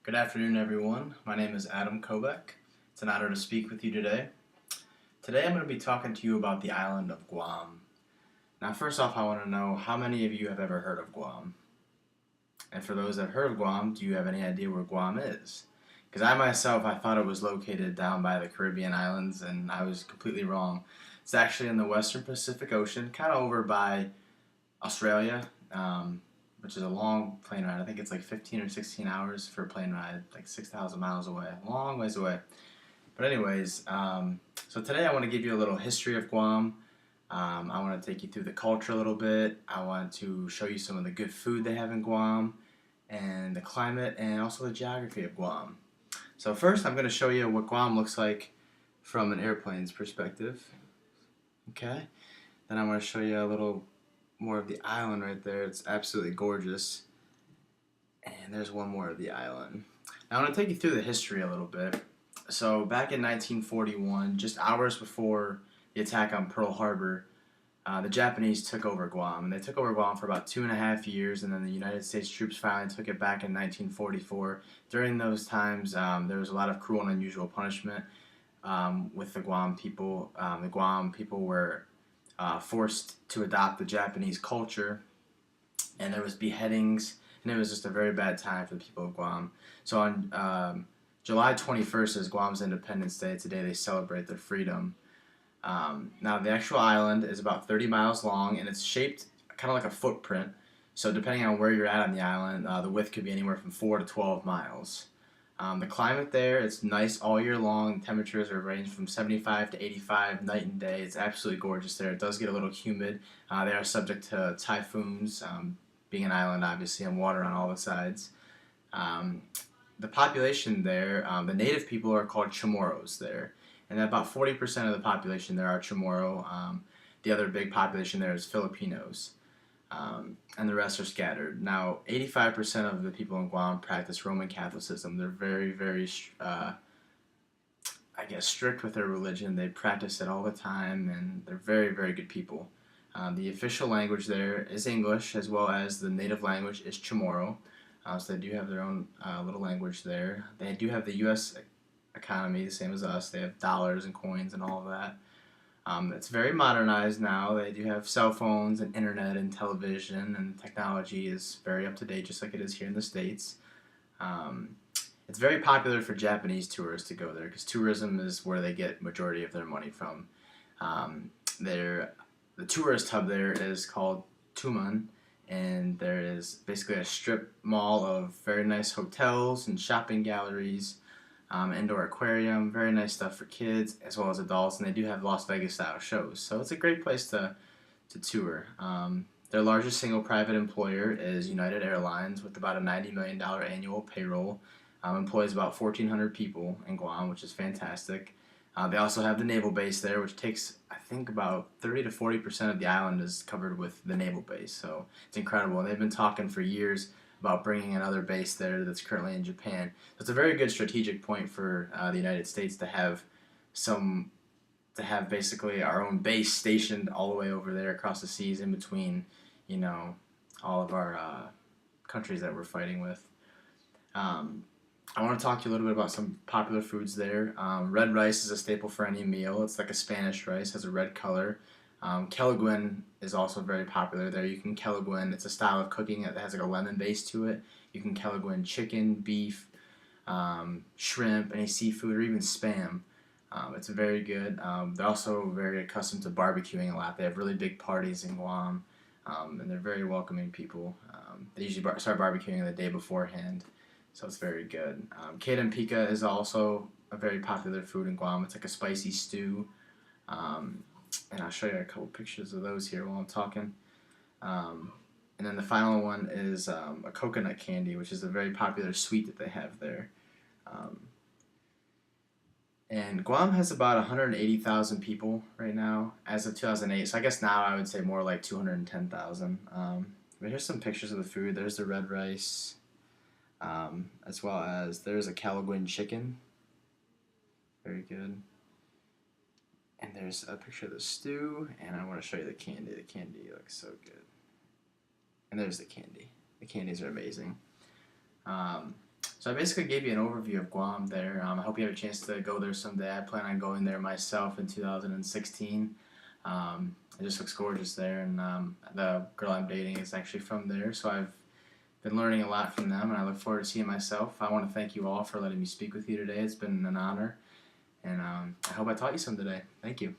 Good afternoon, everyone. My name is Adam Kobeck. It's an honor to speak with you today. Today I'm going to be talking to you about the island of Guam. Now, first off, I want to know how many of you have ever heard of Guam? And for those that have heard of Guam, do you have any idea where Guam is? Because I thought it was located down by the Caribbean islands, and I was completely wrong. It's actually in the western Pacific Ocean, kind of over by Australia, which is a long plane ride. I think it's like 15 or 16 hours for a plane ride, like 6,000 miles away, a long ways away. But anyways, so today I want to give you a little history of Guam. I want to take you through the culture a little bit. I want to show you some of the good food they have in Guam, and the climate, and also the geography of Guam. So first I'm going to show you what Guam looks like from an airplane's perspective. Okay? Then I'm going to show you a little more of the island right there. It's absolutely gorgeous. And there's one more of the island. Now I want to take you through the history a little bit. So back in 1941, just hours before the attack on Pearl Harbor, the Japanese took over Guam. And they took over Guam for about 2.5 years, and then the United States troops finally took it back in 1944. During those times, there was a lot of cruel and unusual punishment with the Guam people. The Guam people were forced to adopt the Japanese culture, and there was beheadings, and it was just a very bad time for the people of Guam. So on July 21st is Guam's Independence Day. Today they celebrate their freedom. Now the actual island is about 30 miles long, and it's shaped kind of like a footprint. So depending on where you're at on the island, the width could be anywhere from 4 to 12 miles. The climate there, it's nice all year long. Temperatures are range from 75 to 85 night and day. It's absolutely gorgeous there. It does get a little humid. They are subject to typhoons, being an island obviously, and water on all the sides. The population there, the native people are called Chamorros there. And about 40% of the population there are Chamorro. The other big population there is Filipinos. And the rest are scattered. Now, 85% of the people in Guam practice Roman Catholicism. They're very, very, strict with their religion. They practice it all the time, and they're very, very good people. The official language there is English, as well as the native language is Chamorro. So they do have their own little language there. They do have the U.S. economy, the same as us. They have dollars and coins and all of that. It's very modernized now. They do have cell phones and internet and television, and technology is very up to date, just like it is here in the States. It's very popular for Japanese tourists to go there, because tourism is where they get majority of their money from. The tourist hub there is called Tuman, and there is basically a strip mall of very nice hotels and shopping galleries. Indoor aquarium, very nice stuff for kids as well as adults, and they do have Las Vegas style shows, so it's a great place to tour. Their largest single private employer is United Airlines, with about a $90 million annual payroll. Employs about 1,400 people in Guam, which is fantastic. They also have the naval base there, which takes, I think, about 30 to 40% of the island is covered with the naval base, so it's incredible. And they've been talking for years about bringing another base there that's currently in Japan. So it's a very good strategic point for the United States to have basically our own base stationed all the way over there across the seas, in between, all of our countries that we're fighting with. I want to talk to you a little bit about some popular foods there. Red rice is a staple for any meal. It's like a Spanish rice, has a red color. Kelaguen is also very popular there. You can kelaguen. It's a style of cooking that has like a lemon base to it. You can kelaguen chicken, beef, shrimp, any seafood, or even spam. It's very good. They're also very accustomed to barbecuing a lot. They have really big parties in Guam, and they're very welcoming people. They usually start barbecuing the day beforehand, so it's very good. Kadam pika is also a very popular food in Guam. It's like a spicy stew. And I'll show you a couple pictures of those here while I'm talking. And then the final one is a coconut candy, which is a very popular sweet that they have there. And Guam has about 180,000 people right now as of 2008. So I guess now I would say more like 210,000. But here's some pictures of the food. There's the red rice, as well as there's a kelaguen chicken. Very good. And there's a picture of the stew, and I want to show you the candy. The candy looks so good. And there's the candy. The candies are amazing. So So I basically gave you an overview of Guam there. I hope you have a chance to go there someday. I plan on going there myself in 2016. It just looks gorgeous there, and the girl I'm dating is actually from there, so I've been learning a lot from them, and I look forward to seeing myself. I want to thank you all for letting me speak with you today. It's been an honor, and I hope I taught you some today. Thank you.